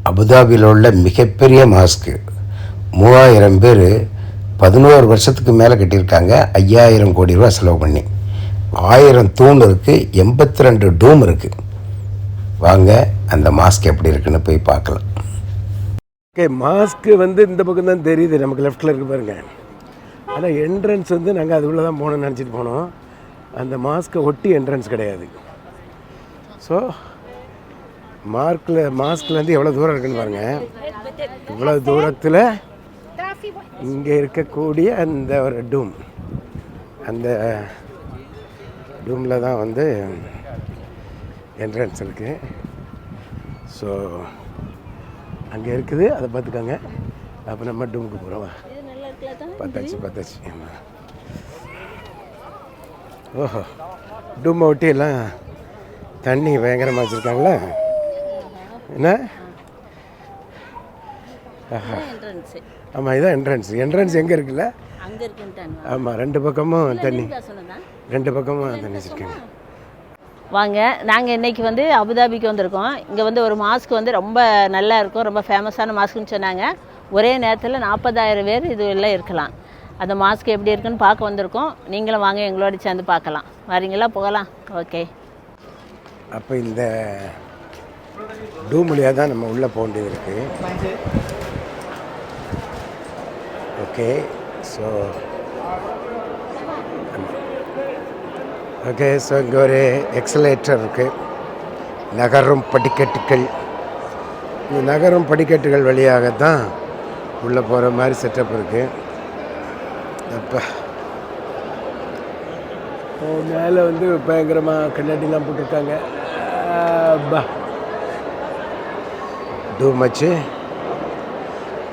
அபுதாபியில் உள்ள மிகப்பெரிய மாஸ்க்கு. 3000 பேர் 11 வருஷத்துக்கு மேலே கட்டியிருக்காங்க. 5000 கோடி ரூபா செலவு பண்ணி. 1000 தூண் இருக்குது, 82 டூம் இருக்குது. வாங்க அந்த மாஸ்க் எப்படி இருக்குன்னு போய் பார்க்கலாம். ஓகே, மாஸ்க்கு இந்த பக்கம் தான் தெரியுது, நமக்கு லெஃப்டில் இருக்குது பாருங்க. ஆனால் என்ட்ரன்ஸ் நாங்கள் அது உள்ளே தான் போகணும்னு நினச்சிட்டு போனோம். அந்த மாஸ்க்கை ஒட்டி என்ட்ரன்ஸ் கிடையாது. ஸோ மாஸ்க்லேருந்து எவ்வளோ தூரம் இருக்குன்னு பாருங்கள். இவ்வளோ தூரத்தில் இங்கே இருக்கக்கூடிய அந்த ஒரு டூம், அந்த டூமில் தான் என்ட்ரன்ஸ் இருக்குது. ஸோ அங்கே இருக்குது, அதை பார்த்துக்காங்க. அப்போ நம்ம டூமுக்கு போகிறோம். பார்த்தாச்சு. ஓஹோ, டூமை ஒட்டி எல்லாம் தண்ணி பயங்கரமாக வச்சுருக்காங்களா என்ன? ஆமாம், இதுதான் என்ட்ரன்ஸ் எங்கே இருக்குல்ல? ஆமாம், ரெண்டு பக்கமும் தண்ணி வச்சுருக்காங்க. வாங்க, நாங்கள் இன்றைக்கி அபுதாபிக்கு வந்திருக்கோம். இங்கே ஒரு மாஸ்க் ரொம்ப நல்லா இருக்கும், ரொம்ப ஃபேமஸான மாஸ்க்குன்னு சொன்னாங்க. ஒரே நேரத்தில் 40,000 பேர் இது எல்லாம் இருக்கலாம். அந்த மாஸ்க் எப்படி இருக்குன்னு பார்க்க வந்திருக்கோம். நீங்களும் வாங்க, எங்களோட சேர்ந்து பார்க்கலாம். வரீங்களா? போகலாம். ஓகே. அப்போ இந்த டூம் வழியாக தான் நம்ம உள்ளே போக வேண்டியது இருக்குது. ஓகே, ஸோ இங்கே ஒரு எக்ஸலேட்டர் இருக்குது. நகரும் படிக்கட்டுகள். இந்த நகரும் படிக்கட்டுகள் வழியாகத்தான் உள்ளே போகிற மாதிரி செட்டப் இருக்குது. அப்போ மேலே பயங்கரமாக கண்ணாடிலாம் போட்டிருக்காங்க. டூம் வச்சு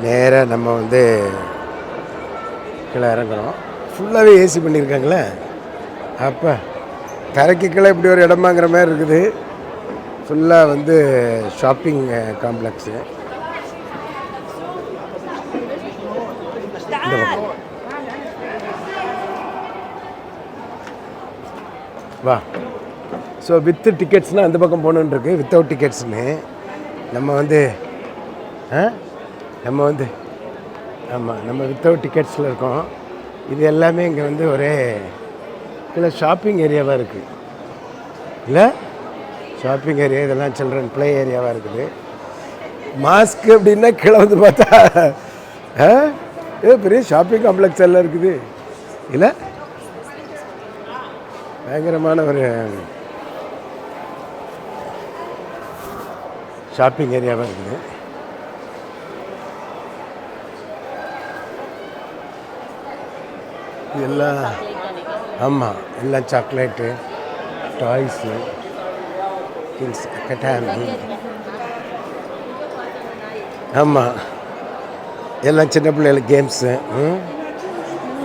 நேராக நம்ம கீழே இறங்குறோம். ஃபுல்லாகவே ஏசி பண்ணியிருக்காங்களே. அப்போ தரைக்கு கீழே இப்படி ஒரு இடமாங்கிற மாதிரி இருக்குது. ஃபுல்லாக ஷாப்பிங் காம்ப்ளெக்ஸு. வா. ஸோ வித்து டிக்கெட்ஸ்னால் அந்த பக்கம் போகணுன்னு இருக்குது. வித்தவுட் டிக்கெட்ஸ்னு நம்ம நம்ம வித்தவுட் டிக்கெட்ஸில் இருக்கோம். இது எல்லாமே இங்கே ஒரே இல்லை ஷாப்பிங் ஏரியாவாக இருக்குது. இல்லை ஷாப்பிங் ஏரியா, இதெல்லாம் சில்ட்ரன் ப்ளே ஏரியாவாக இருக்குது. மாஸ்க் அப்படின்னா கீழே பார்த்தா ஏதோ பெரிய ஷாப்பிங் காம்ப்ளெக்ஸ் எல்லாம் இருக்குது. இல்லை பயங்கரமான ஒரு ஷாப்பிங் ஏரியாவாக இருக்குது. இதெல்லாம் ஆமாம், எல்லாம் சாக்லேட்டு, டாய்ஸு, கிங்ஸ் அகாடமி. ஆமாம், எல்லாம் சின்ன பிள்ளைகளுக்கு கேம்ஸு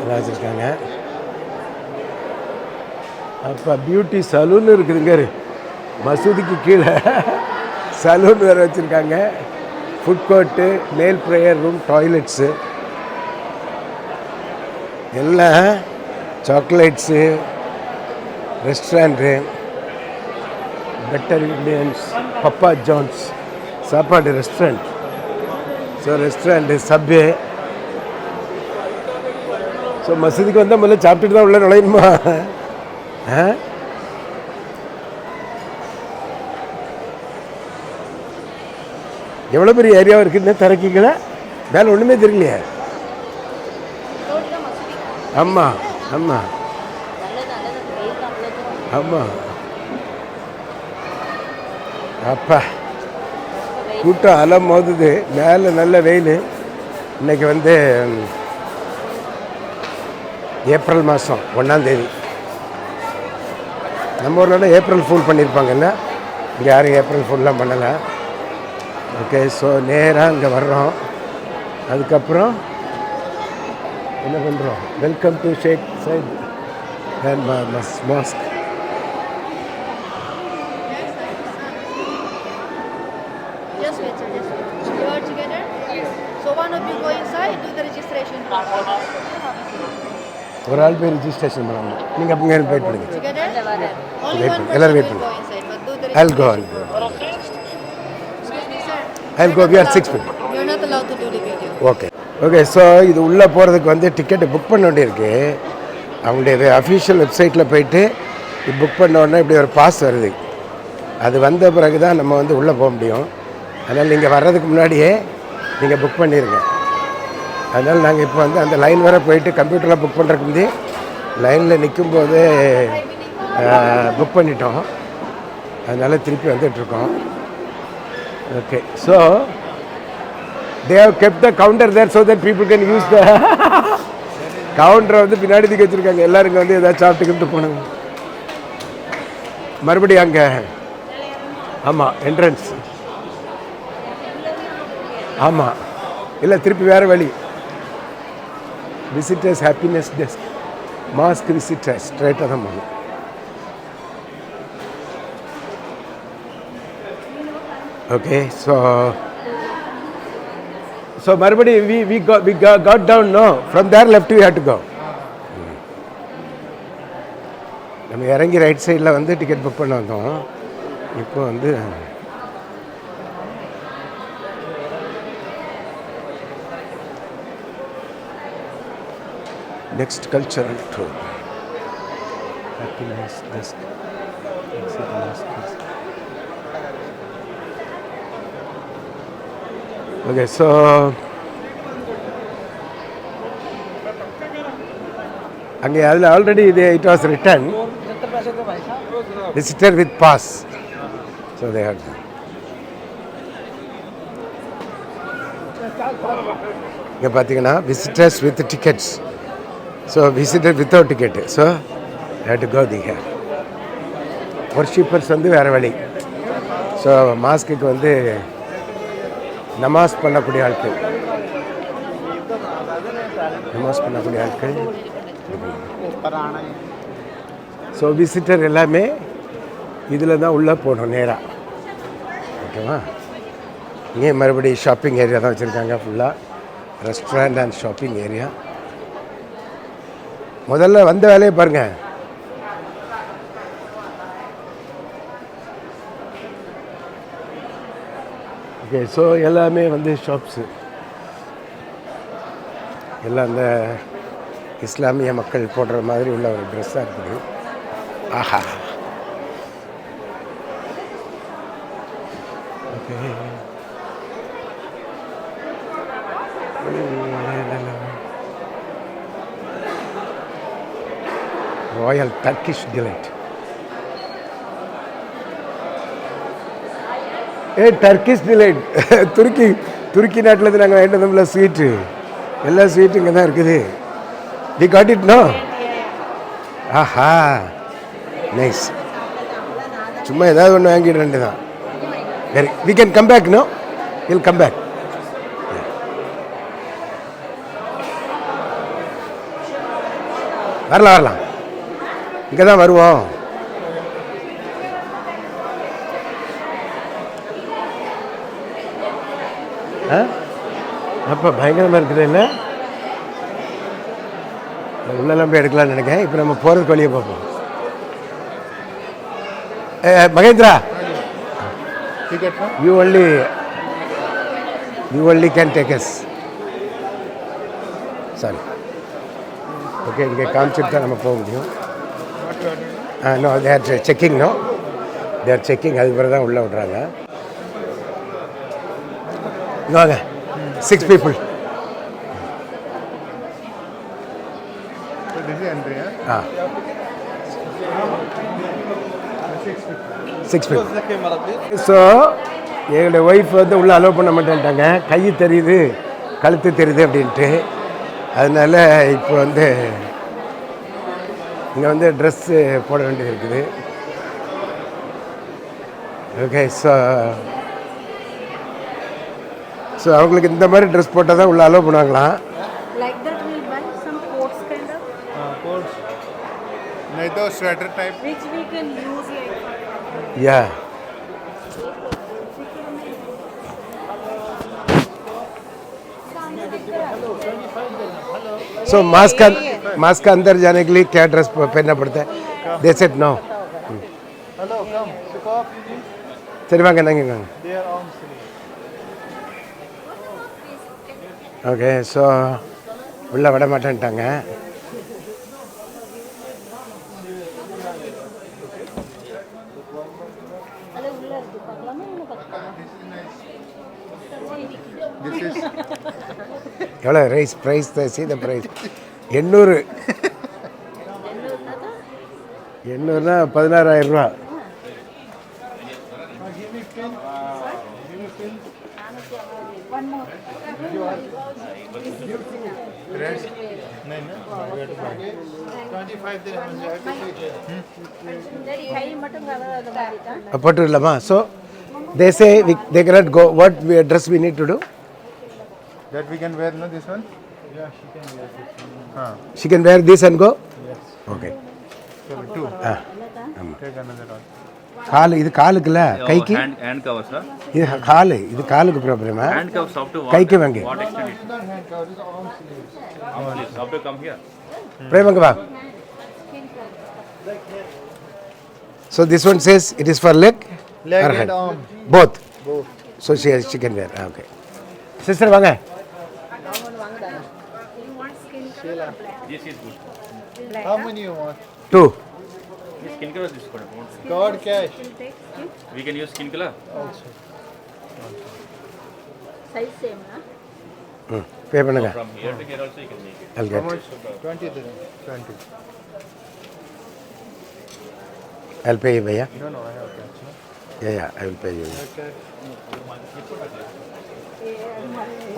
எல்லாம் வச்சுருக்காங்க. அப்போ பியூட்டி சலூன் இருக்குதுங்க. மசூதிக்கு கீழே சலூன் வேறு வச்சுருக்காங்க. ஃபுட் கோர்ட்டு, மேல் ப்ரேயர் ரூம், டாய்லெட்ஸு, எல்லாம் chocolates, restaurant, better Indians, Papa John's சாப்பாடு restaurant. So restaurant, Subway. So மசூதிக்கு வந்தால் முதல்ல சாப்பிட்டுட்டு தான் உள்ள நுழையணுமா? எவ்வளோ பெரிய ஏரியாவாக இருக்குதுன்னு தரைக்குள்ள மேலே ஒன்றுமே தெரியலையே. ஆமாம் ஆமாம் ஆமாம். அப்பா கூட்டம் அலை மோதுது. மேலே நல்ல வெயில். இன்றைக்கி ஏப்ரல் மாதம் 1ஆம் தேதி. நம்ம ஊரில் ஏப்ரல் ஃபுல் பண்ணியிருப்பாங்கல்ல, இங்கே யாரும் ஏப்ரல் ஃபுல்லாம் பண்ணலை. ஓகே, ஸோ நேராக இங்கே வர்றோம். அதுக்கப்புறம் என்ன பண்ணுறோம்? Welcome to shake side and mask. ஒரு ஆள் போய் ரிஜிஸ்ட்ரேஷன் பண்ணணும். நீங்கள் அப்போ வெயிட் பண்ணுங்க. எல்லோரும் வெயிட் பண்ணுங்க. I'll go. I'll go. We are 6 people. You're not allowed to do the video. Okay okay. So இது உள்ளே போகிறதுக்கு வந்து டிக்கெட்டு புக் பண்ண வேண்டியிருக்கு. அவங்களுடைய அஃபிஷியல் வெப்சைட்டில் போயிட்டு இது புக் பண்ண உடனே இப்படி ஒரு பாஸ் வருது. அது வந்த பிறகு தான் நம்ம வந்து உள்ளே போக முடியும். அதனால் நீங்கள் வர்றதுக்கு முன்னாடியே நீங்கள் புக் பண்ணிடுங்க. அதனால் நாங்கள் இப்போ வந்து அந்த லைன் வரை போயிட்டு கம்ப்யூட்டரில் புக் பண்ணுறதுக்கு முந்தைய லைனில் நிற்கும்போது புக் பண்ணிட்டோம். அதனால் திருப்பி வந்துட்டுருக்கோம். Okay. So they have kept the counter there so that people can use the counter வந்து பின்னாடி தூக்கி வச்சுருக்காங்க. எல்லோரும் இங்கே வந்து ஏதாவது சாப்பிட்டுக்கிட்டு போனாங்க. மறுபடியும் அங்கே ஆமாம் என்ட்ரன்ஸ் ஆமாம் இல்லை திருப்பி வேறு வழி. Visitors happiness desk mask visitors ஸ்ட்ரைட்டாக தான் போகணும். ஓகே. ஸோ மறுபடியும் we got down, no, from there left we had to go. நம்ம இறங்கி ரைட் சைடில் வந்து டிக்கெட் புக் பண்ண வந்தோம். இப்போ வந்து next cultural tour happiness desk. Okay, so அங்கே அதில் already it was written visitor with pass, so they had இங்கே பார்த்தீங்கன்னா visitors with tickets, so visitor without ticket, so they had to go there. worshippers வந்து வேறு வழி. So mask வந்து நமாஸ் பண்ணக்கூடிய ஆட்கள் ஸோ விசிட்டர் எல்லாமே இதில் தான் உள்ளே போகணும் நேராக. ஓகேவா? இங்கே மறுபடியும் ஷாப்பிங் ஏரியா தான் வச்சுருக்காங்க. ஃபுல்லாக ரெஸ்டாரண்ட் அண்ட் ஷாப்பிங் ஏரியா. முதல்ல வந்த வேலையை பாருங்கள். ஓகே. ஸோ எல்லாமே வந்து ஷாப்ஸு எல்லாம் அந்த இஸ்லாமிய மக்கள் போடுற மாதிரி உள்ள ஒரு ட்ரெஸ்ஸாக இருக்குது. ஆஹா. Okay. Royal Turkish delight. Turkish delight துருக்கி நாட்டிலேருந்து நாங்கள் வாங்கிட்டு வந்தோம்ல ஸ்வீட்டு. எல்லா ஸ்வீட்டும் இங்கே தான் இருக்குது. We got it, no? ஆஹா, நைஸ். சும்மா ஏதாவது ஒன்று வாங்கிட வேண்டியது தான். Very, we can come back, no? Will come back. வரலாம் இங்கே தான் வருவோம். அப்போ பயங்கரமாக இருக்குது இல்லை? உள்ளெல்லாம் போய் எடுக்கலாம்னு நினைக்கிறேன். இப்போ நம்ம போகிறதுக்கு வழியை பார்ப்போம். Mahendra, you only can take us. Sorry. Okay, இங்கே காமிச்சிட்டு தான் நம்ம போக முடியும். No, they are checking, no? They are checking. அது பிறகு தான் உள்ளே விட்றாங்க. வாங்க, 6 people. ஆ, 6 people. ஸோ எங்களுடைய ஒய்ஃப் வந்து உள்ளே அலோவ் பண்ண மாட்டேன்ட்டாங்க. கை தெரியுது, கழுத்து தெரியுது அப்படின்ட்டு. அதனால் இப்போ வந்து இங்கே வந்து ட்ரெஸ்ஸு போட வேண்டியது இருக்குது. ஓகே. ஸோ அவங்களுக்கு இந்த மாதிரி ட்ரெஸ் போட்டால் தான் உள்ள அலோவ் பண்ணுவாங்களாம். Like that we'll buy some coats kind of. Coats. Neither sweater type. Which we can use like. Yeah. So mask अंदर जाने के लिए क्या ड्रेस पहनना पड़ता है? They said no. Hello, come. Pick up. சரி வாங்க, நாங்கள் They are arms free. Okay so உள்ளே விட மாட்டேன்ட்டாங்க. எவ்வளோ ரைஸ் ப்ரைஸ் சீத ப்ரைஸ் 800. 800னா 16,000 ரூபா. போட்டுடலாமா? So they say they cannot go. What dress we need to do? That we can wear, no, this one? Yeah, she can wear this one. She can wear this and go? Yes. Okay. So, two. ஆமாம். Take another one. காலு இது காலுக்குல்ல கைக்கு hand cover, sir. இது காலு இது காலுக்கு ப்ராப்ளமா? Hand cover up to what? கைக்கு வாங்க. What extent? It's not hand cover, it's arm sleeves. Arm sleeves. Up to come here. பிரேமங்க வா. So this one says it is for leg Leg or and hand? arm. Both. Both. So she can wear. Okay. Sister வாங்க. This is good. How many you want? 2. This skin color is good. Card cash. We can use skin color. Also. Size same pay பண்ணுங்க. From here to here also you can make it. I'll How get. much? 20 dirham. 20. I'll pay you भैया. No, no, I have cash. No? Yeah, I will pay you.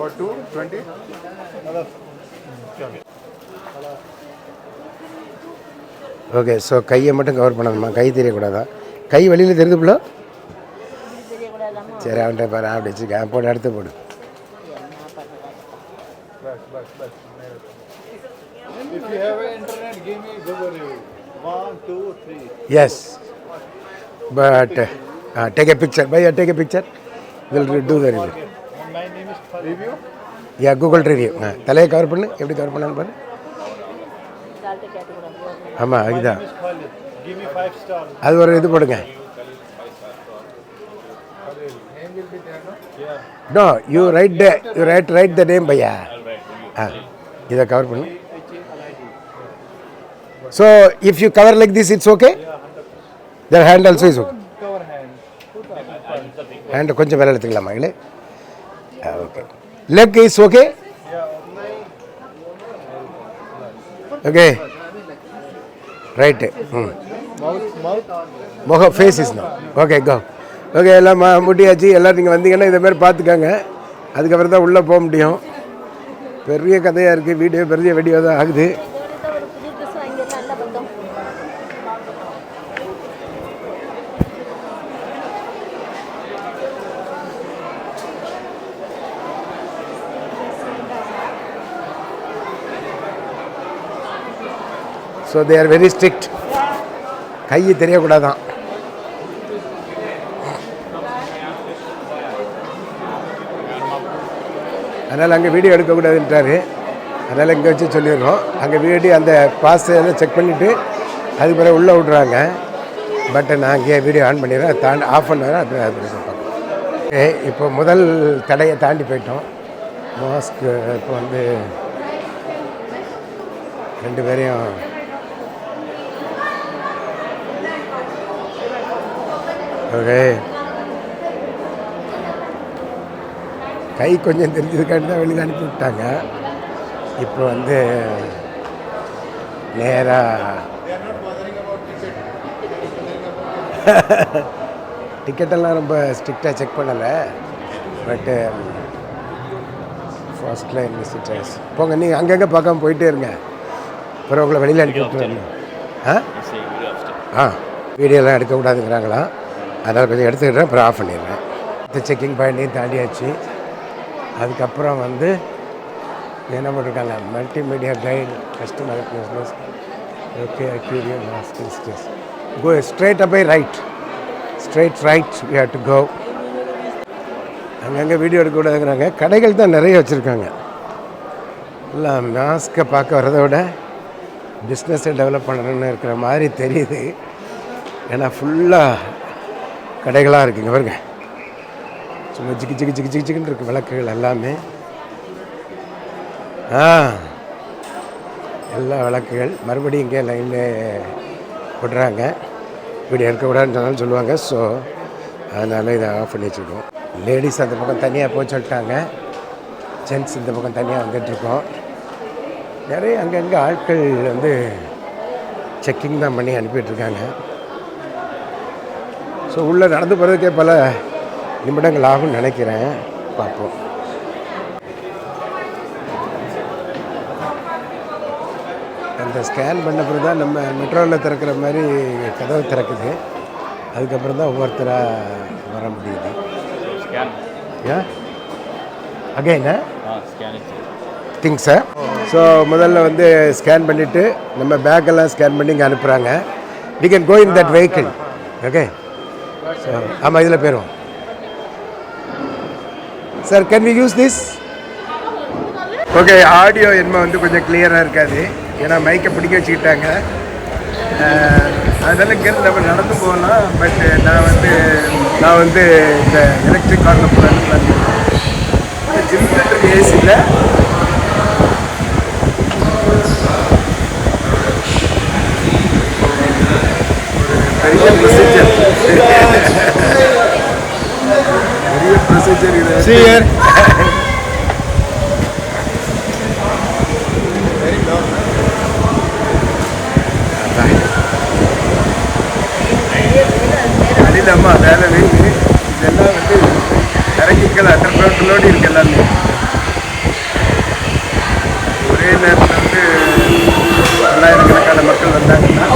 For 2, 20? Okay so கையை மட்டும் cover பண்ணணுமா? கை தெரியக்கூடாதா? கை வெளியில் தெரியுது பிள்ளை? சரி அவன்கிட்ட பாரு அப்படி வச்சுக்க போட்டு அடுத்து போடு. If you have an internet, give me Google review. 1, 2, 3. Yes, but take a picture. Bhaiya, take a picture. We'll do the review. My name is Review? Yeah, Google review. தலையை கவர் பண்ணு. எப்படி கவர் பண்ணான்னு பாரு. ஆமாம் இதுதான். Miss Khalid. Give me 5 stars. அது ஒரு இது போடுங்க. Name will be there, no? Yeah. No, you write the name பையா. இதை கவர் பண்ணு. So if you cover like this, it's okay? Their hand also is okay. Cover hand. Hand கொஞ்சம் மேலே எடுத்துக்கலாமா இல்லை? Okay. Leg is okay? Okay. Right. Mouth. முகம் face is no. Okay go. Okay எல்லாம் முடியாச்சு. எல்லோரும் நீங்கள் வந்தீங்கன்னா இதை மாதிரி பார்த்துக்கோங்க. அதுக்கப்புறம் தான் உள்ளே போக முடியும். பெரிய கதையாக இருக்குது. பெரிய வீடியோ தான் ஆகுது. So they are very strict. கை தெரியக்கூடாதான். அதனால் அங்கே வீடியோ எடுக்கக்கூடாதுன்ட்டாரு. அதனால் இங்கே வச்சு சொல்லிடுறோம். அங்கே வீடியோ அந்த பாஸ் எல்லாம் செக் பண்ணிவிட்டு அதுக்கு பிறகு உள்ளே விட்றாங்க. பட் நான் இங்கே வீடியோ ஆன் பண்ணிடுறேன். ஆஃப் பண்ணுறேன். அப்புறம் அது பார்ப்போம். ஓகே இப்போ முதல் தடையை தாண்டி போயிட்டோம். மாஸ்க்கு இப்போ வந்து 2 பேரையும் ஓகே கை கொஞ்சம் தெரிஞ்சதுக்காண்டி தான் வெளியில் அனுப்பி விட்டாங்க. இப்போ வந்து நேராக டிக்கெட்டெல்லாம் ரொம்ப ஸ்ட்ரிக்டாக செக் பண்ணலை. பட்டு ஃபர்ஸ்ட் லைன் விசிட்டர்ஸ் போங்க. நீங்கள் அங்கங்கே பார்க்காம போயிட்டே இருங்க. அப்புறம் உங்களை வெளியில் அனுப்பி விட்டுருங்க. வீடியோலாம் எடுக்கக்கூடாதுங்கிறாங்களா? அதனால் கொஞ்சம் எடுத்துக்கிட்டேன். அப்புறம் ஆஃப் பண்ணிடுறேன். செக்கிங் பாயிண்ட்டையும் தாண்டியாச்சு. அதுக்கப்புறம் வந்து என்ன பண்ணிருக்காங்க? Multimedia guide customer business. Okay aquarium masters go straight up by right. Straight right we have to go. அங்கங்கே வீடியோ எடுக்கக்கூடாதுங்கிறாங்க. கடைகள் தான் நிறைய வச்சுருக்காங்க. இல்லை மாஸ்கை பார்க்க வரதை விட பிஸ்னஸை டெவலப் பண்ணணும்னு இருக்கிற மாதிரி தெரியுது. ஏன்னா ஃபுல்லாக கடைகளாக இருக்குங்க பாருங்க. சும்மா ஜிக்கு ஜிக்கு ஜிக்கு ஜிக்கு ஜிக்குன்னு இருக்குது விளக்குகள் எல்லாமே. எல்லா விளக்குகள் மறுபடியும் இங்கே லைனில் விடுறாங்க. இப்படி எடுக்கக்கூடாதுன்னு சொன்னாலும் சொல்லுவாங்க. ஸோ அதனால் இதை ஆஃப் பண்ணி வச்சுருக்கோம். லேடிஸ் அந்த பக்கம் தனியாக போய் சொல்லிட்டாங்க. ஜென்ட்ஸ் இந்த பக்கம் தனியாக வந்துட்டுருக்கோம். நிறைய அங்கங்கே ஆட்கள் வந்து செக்கிங் தான் பண்ணி அனுப்பிட்டுருக்காங்க. ஸோ உள்ளே நடந்து போகிறதுக்கே பல நிமிடங்கள் ஆகும்னு நினைக்கிறேன். பார்ப்போம். அந்த ஸ்கேன் பண்ண பிறகு தான் நம்ம மெட்ரோவில் திறக்கிற மாதிரி கதவு திறக்குது. அதுக்கப்புறம் தான் ஒவ்வொருத்தராக வர முடியுது. ஏன் அகைனா திங்ஸை ஸோ முதல்ல வந்து ஸ்கேன் பண்ணிவிட்டு நம்ம பேக்கெல்லாம் ஸ்கேன் பண்ணி இங்கே அனுப்புகிறாங்க. We can go in that vehicle. Okay. So ஆமாம் இதில் போயிடும். Sir can we use this? Okay. Audio என்ன வந்து கொஞ்சம் கிளியராக இருக்காது. ஏன்னா மைக்கை பிடிக்க வச்சுக்கிட்டாங்க. அதனால் இங்கேருந்து நம்ம நடந்து போகலாம். பட் நான் வந்து இந்த எலக்ட்ரிக் காரில் போகிறேன்னு ஜிம்மில் ஏசியில் பெரிய ப்ரொசீஜர் இது. அடிதாம்மா வேலை வெயில் இதெல்லாம் வந்து இறங்கிக்கல அண்டர் கிரவுண்டோடு இருக்கு. எல்லாமே ஒரே நேரத்தில் வந்து பல்லாயிரக்கணக்கான மக்கள் வந்தாங்கன்னா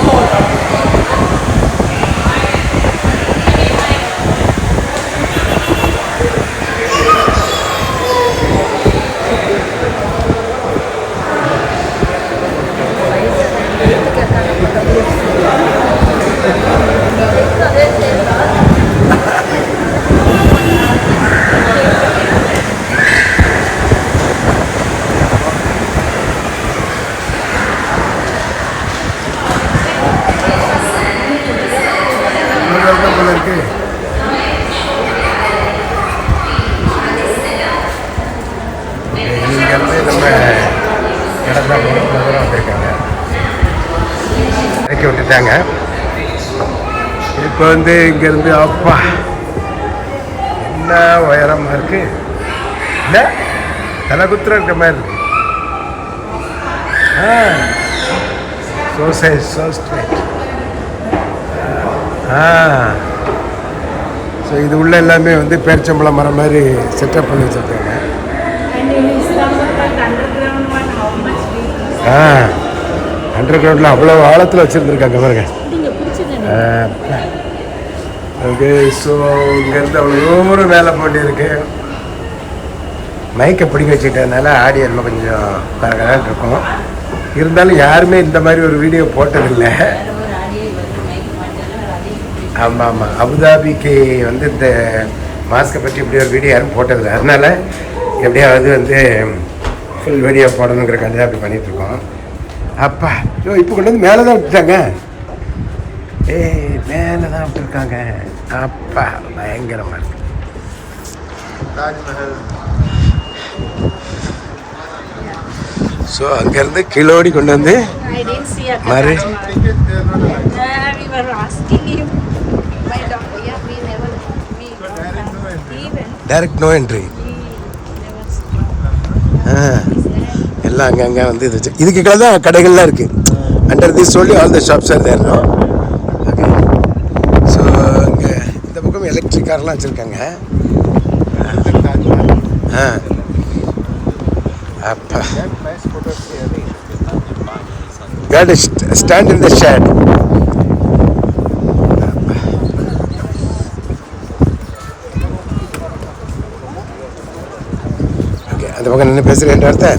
இறக்கி விட்டுட்டாங்க. இப்போ வந்து இங்கேருந்து அப்பா என்ன உயரமாக இருக்கு. இல்லை தலைகுத்துற இருக்க மாதிரி இருக்கு. So size so straight. So இது உள்ள எல்லாமே வந்து பேரிச்சம்பழம் மரம் மாதிரி செட்டப் பண்ணி வச்சுருக்காங்க. அண்டர் கிரவுண்டில் அவ்வளோ ஆழத்தில் வச்சுருந்துருக்காங்க பாருங்க. ஓகே. ஸோ இங்கேருந்து அவ்வளோ தூரம் வேலை போட்டிருக்கு. மைக்கை பிடிக்க வச்சுக்கிட்டதுனால ஆடியோ எல்லாம் கொஞ்சம் கரெக்டாக இருக்கும். இருந்தாலும் யாருமே இந்த மாதிரி ஒரு வீடியோ போட்டதில்லை. ஆமாம். அபுதாபிக்கு வந்து இந்த மாஸ்கை பற்றி இப்படி ஒரு வீடியோ யாரும் போட்டதில்லை. அதனால் எப்படியாவது வந்து ஃபுல் வீடியோ போடணுங்கிறக்காண்டி தான் அப்படி பண்ணிகிட்ருக்கோம். அப்பா இப்போ கொண்டு வந்து மேலே தான் விட்டுட்டாங்க. மேலே தான் விட்டுருக்காங்க. அப்பா பயங்கரமாக இருக்கு. ஸோ அங்கேருந்து கிலோடி கொண்டு வந்து மாதிரி டைரக்ட் நோ என்ட்ரி. எல்லாம் அங்கங்கே வந்து இது இதுக்கு கீழே தான் கடைகள்லாம் இருக்குது. அண்டர் திஸ் சொல்லி all the shops are there. Okay. So இங்கே இந்த பக்கம் எலக்ட்ரிக் கார்லாம் வச்சுருக்காங்க. அப்பா got to stand in the shed. Okay. அந்த பக்கம் நின்று பேசுகிறேன் வார்த்தை.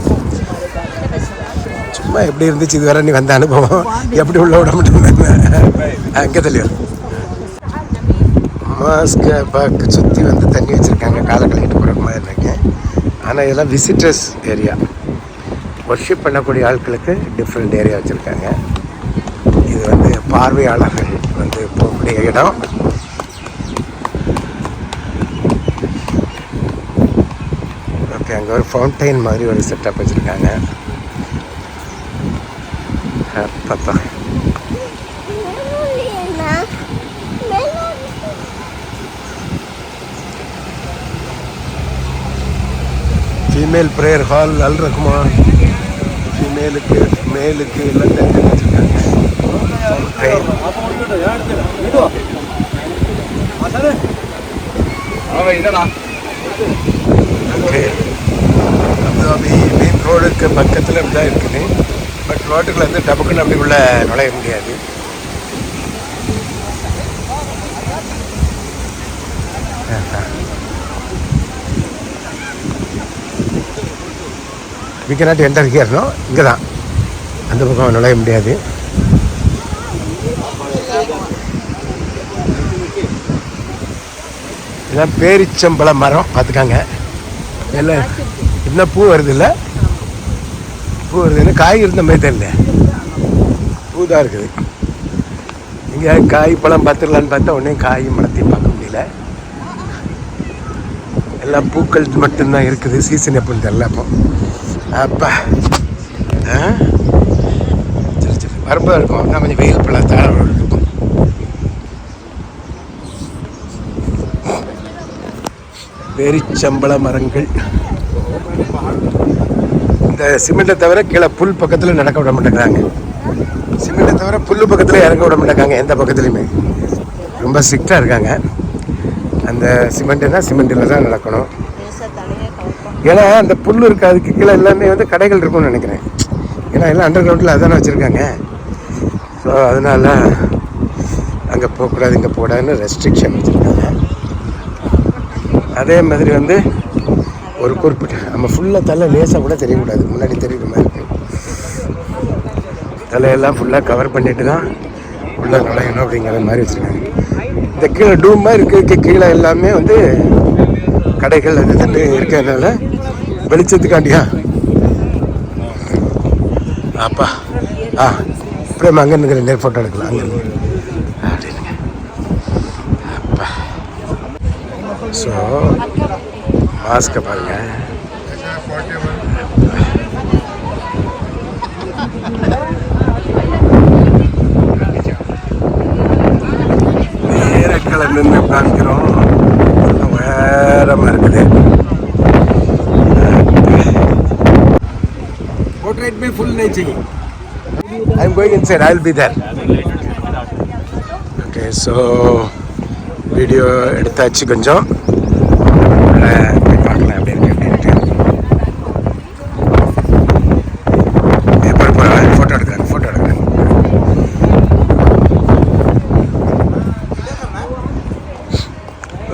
சும்மா எப்படி இருந்துச்சு இது வர நீ வந்த அனுபவம்? எப்படி உள்ள விட மாட்டேன் அங்கே தெரியும். மாஸ்கை பார்க்க சுற்றி வந்து தண்ணி வச்சுருக்காங்க. காலை கழுவிட்டு போகிற மாதிரி இருந்தாங்க. ஆனால் இதெல்லாம் விசிட்டர்ஸ் ஏரியா. ஒர்ஷிப் பண்ணக்கூடிய ஆட்களுக்கு டிஃப்ரெண்ட் ஏரியா வச்சுருக்காங்க. இது வந்து பார்வையாளர்கள் வந்து போகக்கூடிய இடம். ஓகே, அங்கே ஒரு ஃபவுண்டைன் மாதிரி ஒரு செட்டப் வச்சுருக்காங்க. பார்த்தா ஃபீமேல் ப்ரேயர் ஹால் அல் ரஹ்மான், ஃபீமேலுக்கு மேலுக்கு எல்லாம் தனியாக வச்சுருக்காங்க. ஓகே, அபுதாபி மெயின் ரோடுக்கு பக்கத்தில் அப்படி தான் இருக்குது. பட் ரோட்டுக்குள்ள வந்து டபுக்குன்னு அப்படி உள்ள நுழைய முடியாது. we cannot enter here, no? இங்கே தான், அந்த பக்கம் நுழைய முடியாது. இதான் பேரிச்சம்பழ மரம், பார்த்துக்காங்க. எல்லாம் இன்னும் பூ வருது இல்லை, பூ வருது. என்ன காய் இருந்த மாதிரி தெரியல, பூ தான் இருக்குது. இங்கே காய் பழம் பார்த்துடலான்னு பார்த்தா உடனே காயும் மரத்தையும் பார்க்க முடியல. எல்லாம் பூக்கள் மட்டும்தான் இருக்குது. சீசன் எப்போன்னு தெரியல. அப்போ சரி சரி வரப்பாக இருக்கும். நான் கொஞ்சம் வெயில் பழத்தால் இருக்கும். பேரிச்சம்பழ மரங்கள். இந்த சிமெண்ட்டை தவிர கீழே புல் பக்கத்தில் நடக்க விட மாட்டேங்கிறாங்க. சிமெண்ட்டை தவிர புல் பக்கத்தில் இறங்க விட மாட்டேங்காங்க. எந்த பக்கத்துலையுமே ரொம்ப ஸ்ட்ரிக்டாக இருக்காங்க. அந்த சிமெண்ட்டுனா சிமெண்ட்டில் தான் நடக்கணும். ஏன்னா அந்த புல் இருக்குது, அதுக்கு கீழே எல்லாமே வந்து கடைகள் இருக்கும்னு நினைக்கிறேன். ஏன்னா எல்லாம் அண்டர் கிரவுண்டில் அதானே வச்சுருக்காங்க. ஸோ அதனால் அங்கே போகக்கூடாது இங்கே போகக்கூடாதுன்னு ரெஸ்ட்ரிக்ஷன் வச்சுருக்காங்க. அதே மாதிரி வந்து ஒரு குறிப்பிட்ட நம்ம ஃபுல்லாக தலை லேசாக கூட தெரியக்கூடாது, முன்னாடி தெரியுற மாதிரி இருக்குது. தலையெல்லாம் ஃபுல்லாக கவர் பண்ணிட்டு தான் ஃபுல்லாக நுழையணும் அப்படிங்கிற மாதிரி வச்சுருக்காங்க. இந்த கீழே டூம் மாதிரி இருக்கிறதுக்கு கீழே எல்லாமே வந்து கடைகள் அது தண்டு இருக்கிறதுனால வெளிச்சத்துக்காண்டியா. அப்பா இப்படியே அங்கே இருக்கிற நேர் ஃபோட்டோ எடுக்கலாம் அங்கே அப்படின்னுங்க. அப்பா ஸோ மாஸ்கை பாருங்கள். நேரக்களை நின்று காமிக்கிறோம், உயரமாக இருக்குது. पोर्ट्रेट में फुल नहीं चाहिए. I am going inside. I will be there. Okay, so video எடுத்தாச்சு. கொஞ்சம் போய் பார்க்கலாம் எப்படி இருக்கு அப்படின்ட்டு. ஃபோட்டோ எடுக்கிறாங்க.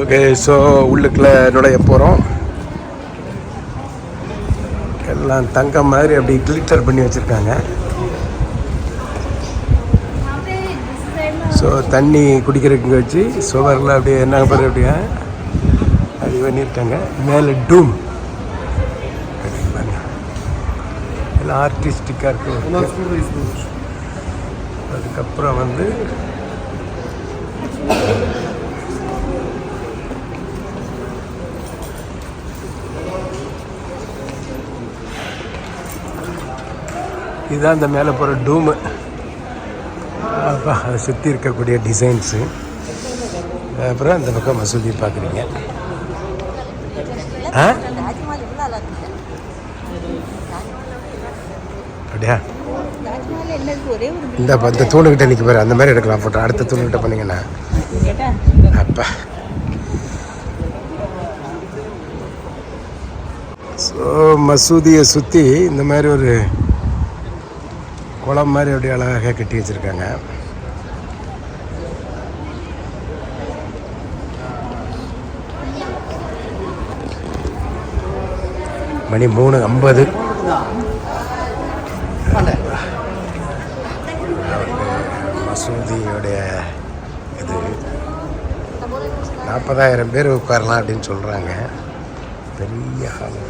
ஓகே, ஸோ உள்ளுக்குள்ளே நுழைய போகிறோம். எல்லாம் தங்கம் மாதிரி அப்படி கிளிட்டர் பண்ணி வச்சுருக்காங்க. ஸோ தண்ணி குடிக்கிறதுக்கு வச்சு சுவரில் அப்படியே என்ன பாரு அப்படியே அது பண்ணியிருக்காங்க. மேலே டூம் எல்லாம் ஆர்டிஸ்டிக்காக இருக்குது. அதுக்கப்புறம் வந்து இதுதான் இந்த மேலே போகிற டூமு. அதை சுற்றி இருக்கக்கூடிய டிசைன்ஸு. அப்புறம் இந்த பக்கம் மசூதி பார்க்குறீங்க. அப்படியா? இந்த தூணுக்கிட்ட நிற்க பாரு, அந்த மாதிரி எடுக்கலாம் ஃபோட்டோ. அடுத்த தூணுக்கிட்ட பண்ணிங்கன்னா அப்பா. ஸோ மசூதியை சுற்றி இந்த மாதிரி ஒரு குளம் மாதிரி அப்படியே அழகாக கட்டி வச்சுருக்காங்க. மணி 3:50. மசூதியோடைய இது 40,000 பேர் உட்காரலாம் அப்படின்னு சொல்கிறாங்க. பெரிய hall.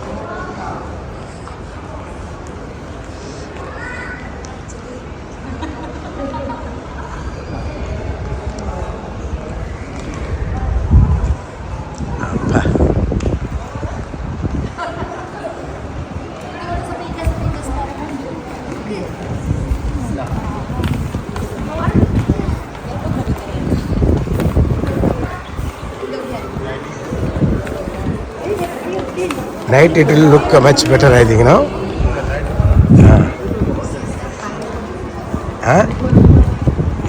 Night it will look much better, I think, no? Huh?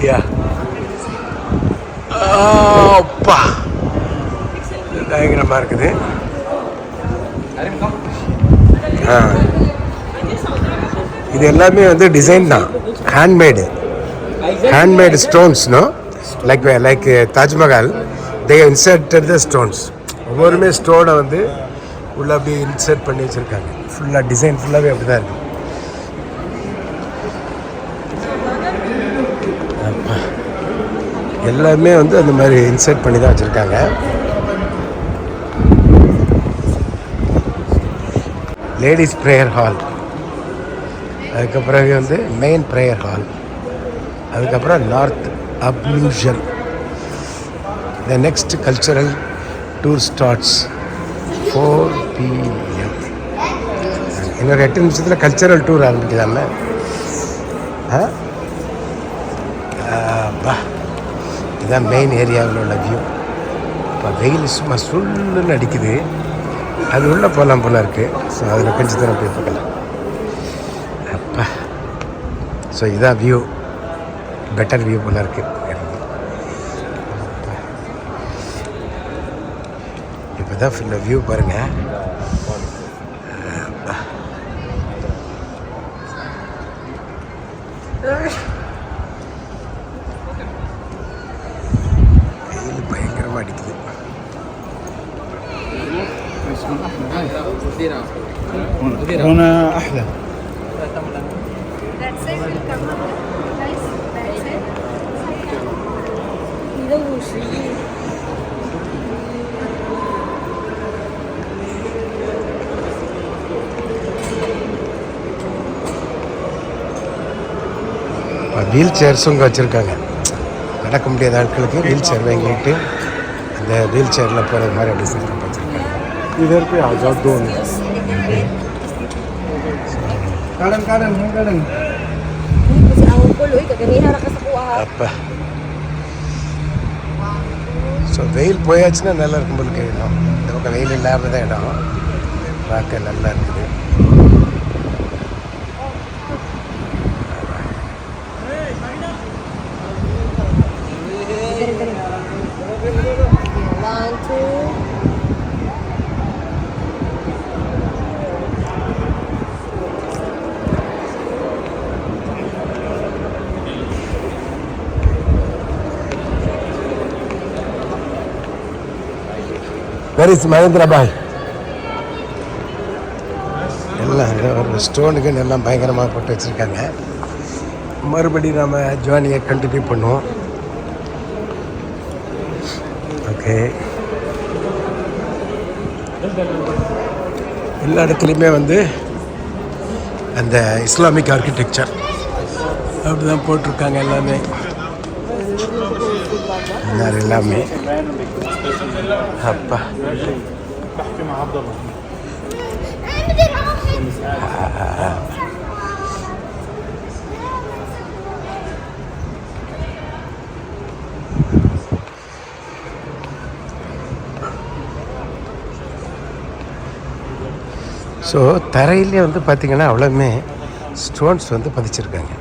Yeah. அப்பா பயங்கரமாக இருக்குது. இது எல்லாமே வந்து டிசைன் தான், handmade stones, no? Like Taj Mahal, they inserted the stones. ஒவ்வொருமே ஸ்டோனை வந்து உள்ளே அப்படியே இன்சர்ட் பண்ணி வச்சுருக்காங்க. ஃபுல்லாக டிசைன் ஃபுல்லாகவே அப்படி தான் இருக்குது. எல்லாமே வந்து அந்த மாதிரி இன்சர்ட் பண்ணி தான் வச்சுருக்காங்க. லேடிஸ் ப்ரேயர் ஹால், அதுக்கப்புறம் வந்து மெயின் ப்ரேயர் ஹால், அதுக்கப்புறம் north ablution. The next cultural tour starts 4 PM. இன்னொரு 8 நிமிஷத்தில் கல்ச்சரல் டூர் ஆரம்பிக்குதாம. இதுதான் மெயின் ஏரியாவில் உள்ள வியூ. இப்போ வெயில் சும்மா சுள்ளுன்னு அடிக்குது, அது உள்ளே போகலாம் போல இருக்குது. ஸோ அதில் கொஞ்சம் தூரம் போய் பார்க்கலாம். அப்பா, ஸோ இதான் வியூ, பெட்டர் வியூ போல இருக்குது. இப்போ தான் ஃபுல்லாக வியூ பாருங்கள். வெயில் பயங்கரமாக அடிக்குது. هنا أحلى. That side will come up. Nice. That side. Wheel சேர்ஸும் இங்கே வச்சுருக்காங்க. நடக்க முடியாத ஆட்களுக்கு வீல் சேர் வாங்கிட்டு அந்த வீல் சேரில் போகிற மாதிரி அப்படி செஞ்சு வச்சுருக்காங்க. इधर पे आ जाओ दोनों. Kadang. அப்போ ஸோ வெயில் போயாச்சுன்னா நல்லா இருக்கும் போல இடம். இந்த பக்கம் வெயில் இல்லாமல் தான் இடம் பார்க்க நல்லா இருக்குது. Where is Mahendra Bhai? எல்லாம் ஒரு ஸ்டோனுக்கு எல்லாம் பயங்கரமாக போட்டு வச்சுருக்காங்க. மறுபடியும் நம்ம ஜேர்னியை கண்டினியூ பண்ணுவோம். ஓகே, எல்லா இடத்துலையுமே வந்து அந்த இஸ்லாமிக் ஆர்கிடெக்சர் அப்படி தான் போட்டிருக்காங்க. எல்லாமே எல்லாமே அப்பா ஸோ தரையிலே வந்து பார்த்திங்கன்னா அவ்வளோமே ஸ்டோன்ஸ் வந்து பதிச்சிருக்காங்க.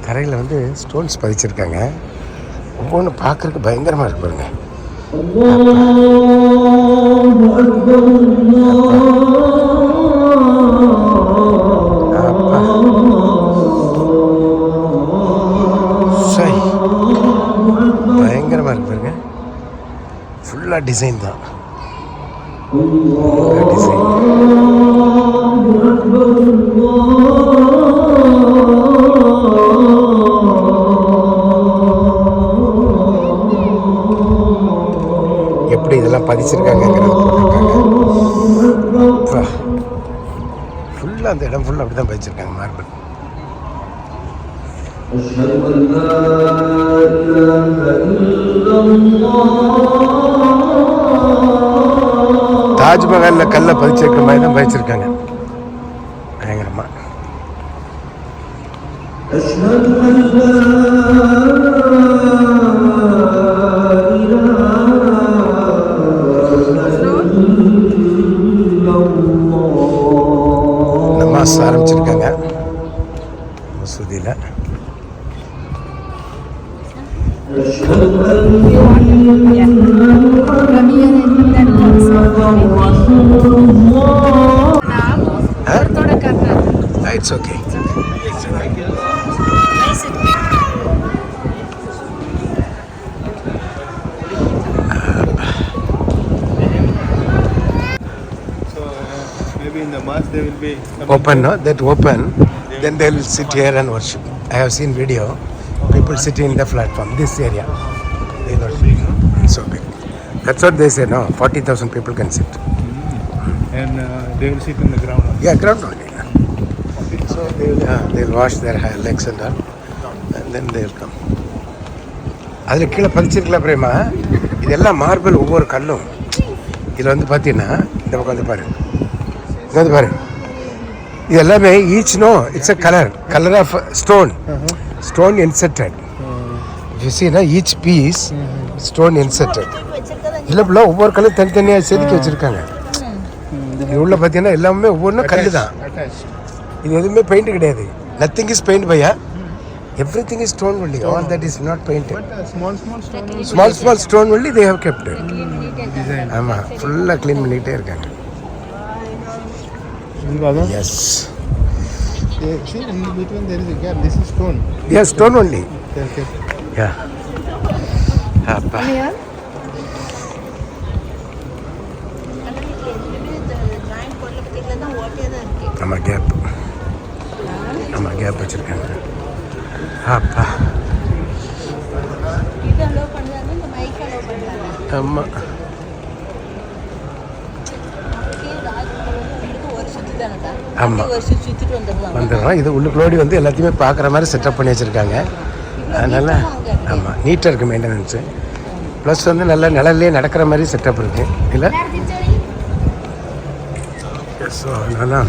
தரையில் வந்து ஸ்டோன்ஸ் பதிச்சிருக்காங்க. ஒவ்வொன்று பார்க்குறதுக்கு பயங்கரமாக இருக்கு பாருங்க. பயங்கரமாக இருக்கு பாருங்க. ஃபுல்லாக டிசைன் தான். டிசைன் எப்படி இதெல்லாம் பதிச்சிருக்காங்கிறது போட்டிருக்காங்க. ஃபுல்லாக அந்த இடம் ஃபுல்லாக அப்படி தான் பதிச்சிருக்காங்க. மார்பிள் தாஜ்மஹாலில் கல்லை பதிச்சிருக்கிற மாதிரி தான் பதிச்சிருக்காங்க பயங்கரமாக. நமாஸ் ஆரம்பிச்சிருக்காங்க மசூதியில். It's okay. Maybe in the mosque there will be Open, no? That open, then they will sit here and worship. I have seen video. People sitting in the platform, this area. They worship. It's so big. That's what they say, no? 40,000 people can sit. and they will sit in the ground. Yeah, ground only. So they'll wash their legs and all, and then they'll come. அதில் கீழே பதிச்சிருக்கல பிரேமா, இதெல்லாம் marble ஒவ்வொரு கல்லும். இதில் வந்து பார்த்தீங்கன்னா இந்த பக்கம் வந்து பாரு, இங்கே வந்து பாரு, இது எல்லாமே each no it's a colour of stone inserted. You see நா ஈச் பீஸ் ஸ்டோன் இன்செர்டட். இல்லை பிள்ளை ஒவ்வொரு கல்லும் தனித்தனியாக செதுக்கி வச்சுருக்காங்க. இது உள்ள பார்த்தீங்கன்னா எல்லாமே ஒவ்வொன்றும் கல் தான். இது எதுவுமே பெயிண்ட் கிடையாது. Nothing is paint Bhaiya, everything is stone only. All that is not painted. Small stone only they have kept. ஆமா, ஃபுல்லா க்ளீன் பண்ணிட்டே இருக்காங்க. Yes. See, in between there is a gap. This is stone. Yes, stone only. Yeah. அப்பா. ஆமா, gap வச்சிருக்காங்க. அப்பா. ஆமா. ஆமா, வந்துடுறோம். இது உள்ளுக்குள்ளோடி வந்து எல்லாத்தையுமே பார்க்குற மாதிரி செட்டப் பண்ணி வச்சுருக்காங்க. அதனால் ஆமாம், நீட்டாக இருக்குது மெயின்டெனன்ஸு. ப்ளஸ் வந்து நல்லா நிழல்லே நடக்கிற மாதிரி செட்டப் இருக்குது இல்லை. ஸோ அதனால்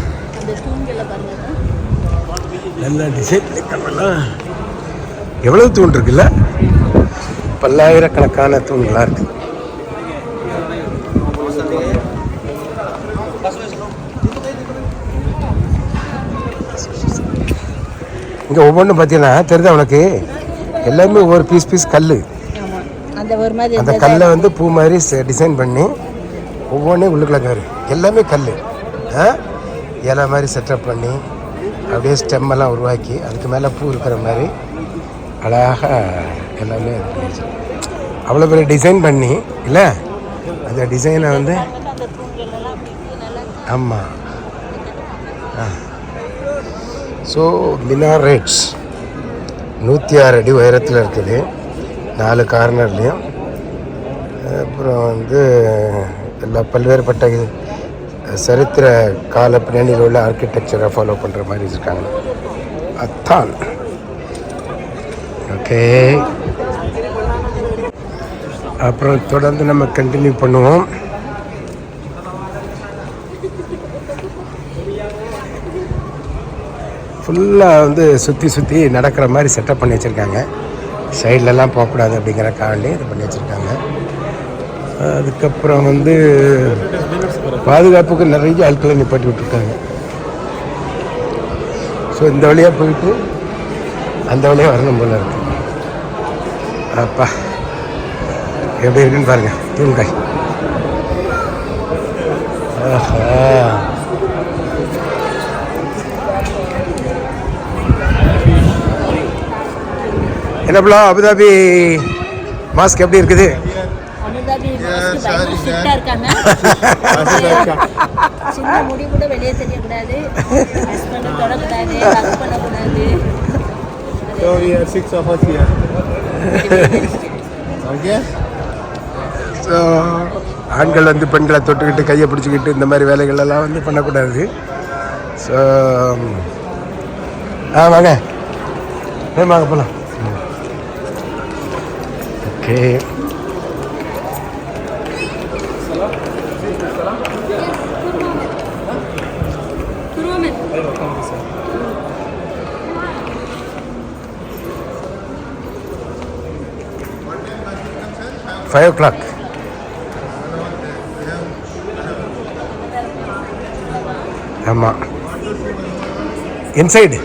நல்லா டிசைன் பண்ணிக்கலாம். எவ்வளோ தூண் இருக்குல்ல, பல்லாயிரக்கணக்கான தூண்களாக இருக்குது. இங்கே ஒவ்வொன்றும் பார்த்தீங்கன்னா தெரியுதா உனக்கு, எல்லாமே ஒவ்வொரு பீஸ் கல். அந்த கல்லை வந்து பூ மாதிரி டிசைன் பண்ணி ஒவ்வொன்றையும் உள்ளுக்குள்ள எல்லாமே கல். இலை மாதிரி செட்டப் பண்ணி அப்படியே ஸ்டெம்மெல்லாம் உருவாக்கி அதுக்கு மேலே பூ இருக்கிற மாதிரி அழகாக எல்லாமே அவ்வளோ பெரிய டிசைன் பண்ணி இல்லை, அந்த டிசைனை வந்து ஆமாம். ஸோ மினாரேட்ஸ் 106 அடி உயரத்தில் இருக்குது, 4 கார்னர்லேயும். அப்புறம் வந்து எல்லா பல்வேறுபட்ட சரித்திர கால பின்னணியில் உள்ள ஆர்கிடெக்சரை ஃபாலோ பண்ணுற மாதிரி வச்சுருக்காங்க. அத்தான் ஓகே. அப்புறம் தொடர்ந்து நம்ம கண்டினியூ பண்ணுவோம். ஃபுல்லாக வந்து சுற்றி நடக்கிற மாதிரி செட்டப் பண்ணி வச்சுருக்காங்க. சைட்லலாம் போகக்கூடாது அப்படிங்கிறக்காண்டி இது பண்ணி வச்சுருக்காங்க. அதுக்கப்புறம் வந்து பாதுகாப்புக்கு நிறைய ஆட்களை நிப்பாட்டி விட்டுருக்காங்க. ஸோ இந்த வழியாக போயிட்டு அந்த வழியாக வரணும் போல இருக்கு. அப்பா எப்படி இருக்குன்னு பாருங்கள் தூண்காய். என்ன பிள்ளை அபுதாபி மாஸ்க் எப்படி இருக்குது? சின்ன முடி கூட வெளியே தெரியக்கூடாது, தொடக்கூடாது, ஹக் பண்ணக்கூடாது. So we are 6 of us here. Okay. So ஆண்கள் வந்து பெண்களை தொட்டுக்கிட்டு கையை பிடிச்சிக்கிட்டு இந்த மாதிரி வேலைகளெல்லாம் வந்து பண்ணக்கூடாது. ஸோ வாங்க வாங்க போகலாம். ஓகே. $5 o'clock. ஆமாம். Inside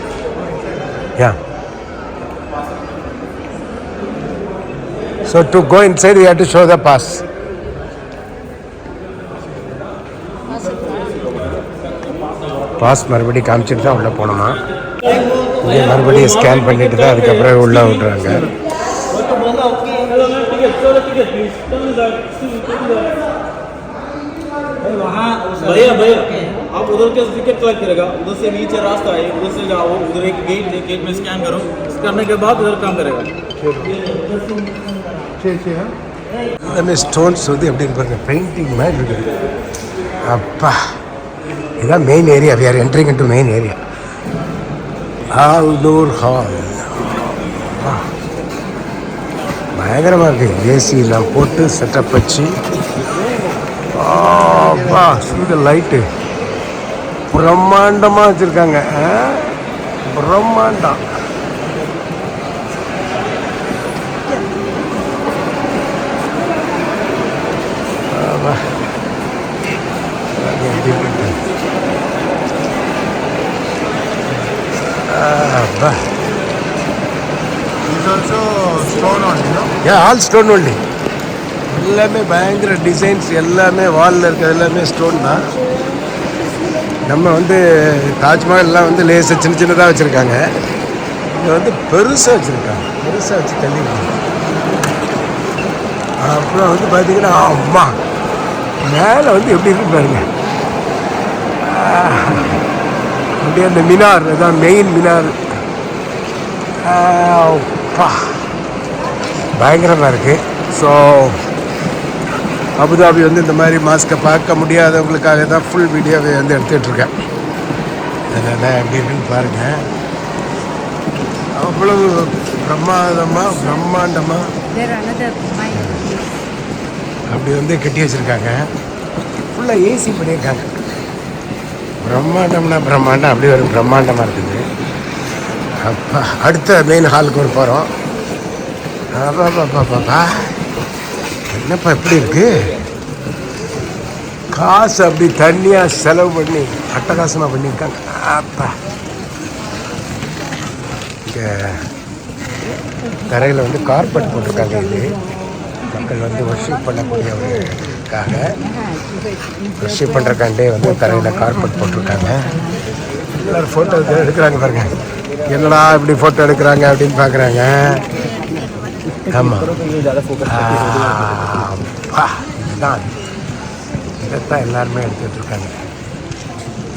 yeah. So to go inside, we have to show the pass. Pass மறுபடியும் காமிச்சிட்டு தான் உள்ளே போனோமா. இங்கே மறுபடியும் ஸ்கேன் பண்ணிட்டு தான் அதுக்கப்புறம் உள்ளே விட்றாங்க. भैया भैया आप उधर के टिकट कलेक्ट करेगा, उधर से नीचे रास्ता है, उधर से जाओ, उधर एक गेट में स्कैन करो, करने के बाद उधर काम करेगा. எல்லாமே ஸ்டோன்ஸ் வந்து எப்படி பாருங்க, பெயிண்டிங் மாதிரி இருக்குது. அப்பா இதுதான் main area. We are entering into main area. ஆல்டோர் ஹால் பயங்கரமாக இருக்குது. ஏசிலாம் போட்டு செட்டப் வச்சு லைட்டு பிரம்மாண்டமாக வச்சுருக்காங்க. பிரம்மாண்டம். All stone only. எல்லாமே பயங்கர டிசைன்ஸ், எல்லாமே வாலில் இருக்கிறது எல்லாமே ஸ்டோன் தான். நம்ம வந்து தாஜ்மஹல்லாம் வந்து லேசாக சின்ன சின்னதாக வச்சுருக்காங்க. இங்கே வந்து பெருசாக வச்சுருக்காங்க, பெருசாக வச்சு தள்ளிருக்காங்க. அப்புறம் வந்து பார்த்தீங்கன்னா அம்மா மேலே வந்து எப்படி இருக்கு பாருங்க. அப்படியே அந்த மினார், அதான் மெயின் மினார். பயங்கரமாக இருக்குது. ஸோ அபுதாபி வந்து இந்த மாதிரி மாஸ்கை பார்க்க முடியாதவங்களுக்காக தான் ஃபுல் வீடியோவை வந்து எடுத்துகிட்ருக்கேன். அதனால் எப்படி இருக்குன்னு பாருங்கள். அவ்வளவு பிரம்மாண்டமாக அப்படி வந்து கட்டி வச்சுருக்காங்க. ஃபுல்லாக ஏசி பண்ணியிருக்காங்க. பிரம்மாண்டம் அப்படி ஒரு பிரம்மாண்டமாக இருக்குது. அப்பா அடுத்த மெயின் ஹாலுக்கு ஒரு போகிறோம். பாப்பா என்னப்பா எப்படி இருக்கு. காசு அப்படி தண்ணியாக செலவு பண்ணி அட்டகாசமாக பண்ணியிருக்காங்க. அப்பா இங்கே தரையில் வந்து கார்பெட் போட்டிருக்காங்க. இது மக்கள் வந்து வர்ஷிப் பண்ணக்கூடியவர்களுக்காக வர்ஷிப் பண்ணுறக்காண்டே வந்து தரையில் கார்பெட் போட்டிருக்காங்க. எல்லோரும் ஃபோட்டோ எடுக்கிறாங்க பாருங்க. என்னடா இப்படி ஃபோட்டோ எடுக்கிறாங்க அப்படின்னு பார்க்குறாங்க. ஆமாம் இதுதான், இதைத்தான் எல்லாருமே எடுத்துகிட்டு இருக்காங்க.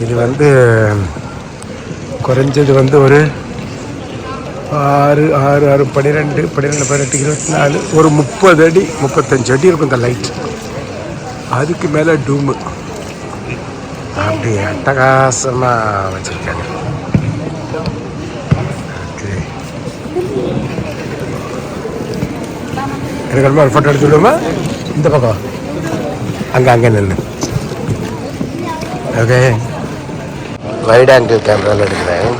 இது வந்து குறைஞ்சது வந்து ஒரு 6 6 6 12 12 18 24 ஒரு 30 அடி 35 அடி இருக்கும் இந்த லைட். அதுக்கு மேலே டூமு அப்படி அட்டகாசமாக வச்சுருக்காங்க. எனக்கு ரொம்ப ஒரு ஃபோட்டோ எடுத்து விடுவோமா? இந்த பக்கம் அங்கே நின்று. ஓகே, வைட் ஆங்கிள் கேமராவில் எடுக்கிறேன்.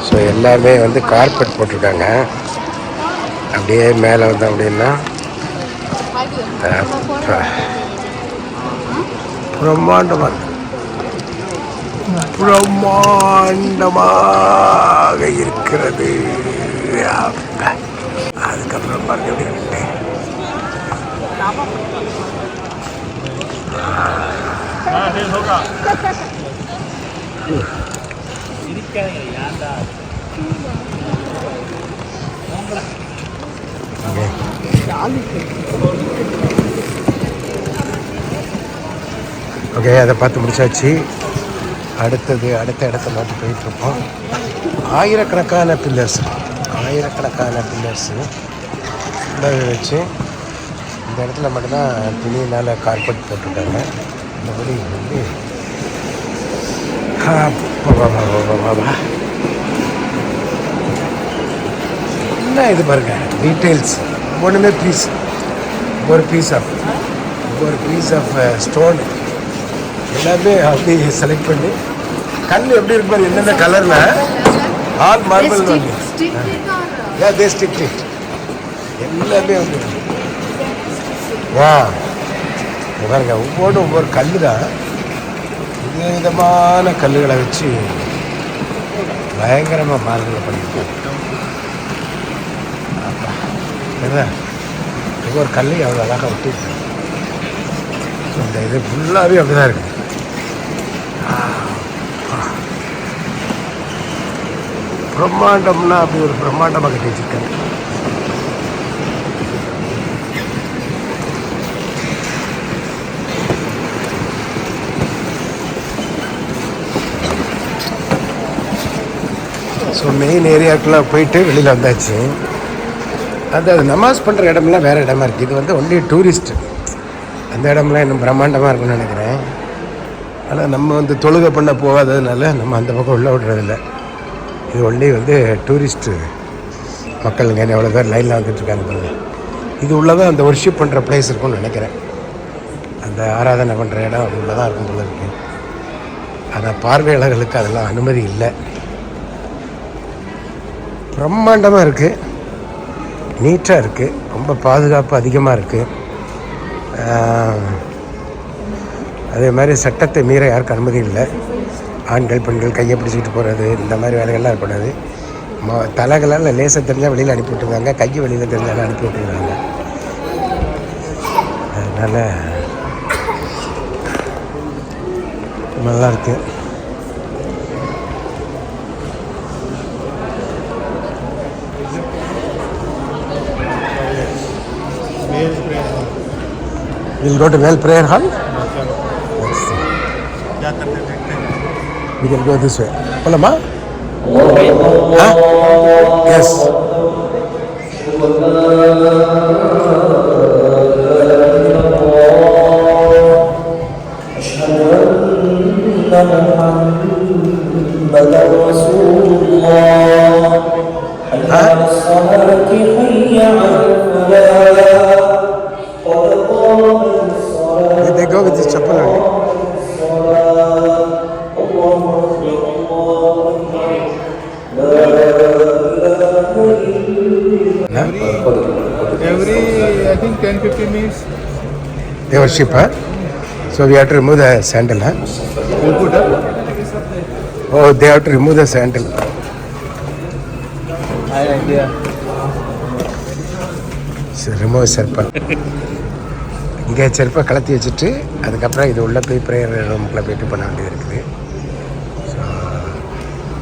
ஸோ எல்லாமே வந்து கார்பெட் போட்டிருக்காங்க. அப்படியே மேலே வந்தோம் அப்படின்னா பிரம்மாண்டமாக இருக்கிறது. அதுக்கப்புறம் பாருங்க எப்படி இருக்கு. ஓகே, அதை பார்த்து முடிச்சாச்சு. அடுத்த இடத்த நோக்கி போயிட்டுருப்போம். ஆயிரக்கணக்கான பில்லர்ஸு வச்சு இந்த இடத்துல மட்டும்தான் துணியினால் கார்பெட் போட்டிருக்காங்க. மற்றபடி வந்து என்ன இது பாருங்க, டீட்டெயில்ஸ் ஒன்றுமே ஒரு பீஸ் ஆஃப் ஸ்டோன் எல்லாமே அப்படி செலக்ட் பண்ணி கல் எப்படி இருக்கு பாரு, என்னென்ன கலரில் ஆல் மார்பிள் வந்து எல்லாமே வந்து வா பாருங்க. ஒவ்வொரு கல் தான். விதவிதமான கல்லுகளை வச்சு பயங்கரமாக மார்பில் பண்ணியிருக்காங்க. ஒவ்வொரு கல்லையும் அவ்வளோ அழகாக விட்டுருக்காங்க. இந்த இது ஃபுல்லாகவே அப்படி தான் இருக்குது. பிரம்மாண்டம்னா அப்படி ஒரு பிரம்மாண்டமாக கட்டி வச்சுருக்காங்க. ஸோ மெயின் ஏரியாவுக்குள்ளே போயிட்டு வெளியில் வந்தாச்சு. அது நமாஸ் பண்ணுற இடம்லாம் வேறு இடமா இருக்குது. இது வந்து ஒன்லி டூரிஸ்ட்டு. அந்த இடம்லாம் இன்னும் பிரம்மாண்டமாக இருக்குன்னு நினைக்கிறேன். ஆனால் நம்ம வந்து தொழுகை பண்ண போகாததுனால நம்ம அந்த பக்கம் உள்ள விடுறதில்ல. இது ஒன்லி வந்து டூரிஸ்ட்டு மக்களுங்க எவ்வளோ பேர் லைனில் வந்துட்டுருக்காங்க பாருங்க. இது உள்ளதான் அந்த ஒர்ஷிப் பண்ணுற பிளேஸ் இருக்கும்னு நினைக்கிறேன். அந்த ஆராதனை பண்ணுற இடம் அது உள்ளதான் இருக்கும் போல இருக்குது. ஆனால் பார்வையாளர்களுக்கு அதெல்லாம் அனுமதி இல்லை. பிரம்மாண்டமாக இருக்குது, நீட்டாக இருக்குது, ரொம்ப பாதுகாப்பு அதிகமாக இருக்குது. அதே மாதிரி சட்டத்தை மீற யாருக்கும் அனுமதி இல்லை. ஆண்கள் பெண்கள் கையை பிடிச்சிக்கிட்டு போகிறது இந்த மாதிரி வேலைகள்லாம் இருக்கக்கூடாது. தலைகளால் லேசாக தெரிஞ்சால் வெளியில் அனுப்பி விட்டுருக்காங்க, கையை வெளியில் தெரிஞ்சாலும் அனுப்பி விட்டுருக்காங்க. அதனால் நல்லா இருக்குது. We'll go to male prayer hall. We can go this way. Polama? Huh? Yes. They go with this chappal only. Every I think 10-15 minutes. They worship, huh? So we have to remove the sandal, huh? You put up. Oh, they have to remove the sandal. Idea. So remove செருப்பை. இங்கே செருப்பை கலத்தி வச்சுட்டு அதுக்கப்புறம் இது உள்ளே போய் prayer ரூமுக்குள்ளே போய்ட்டு பண்ண வேண்டியது இருக்குது. ஸோ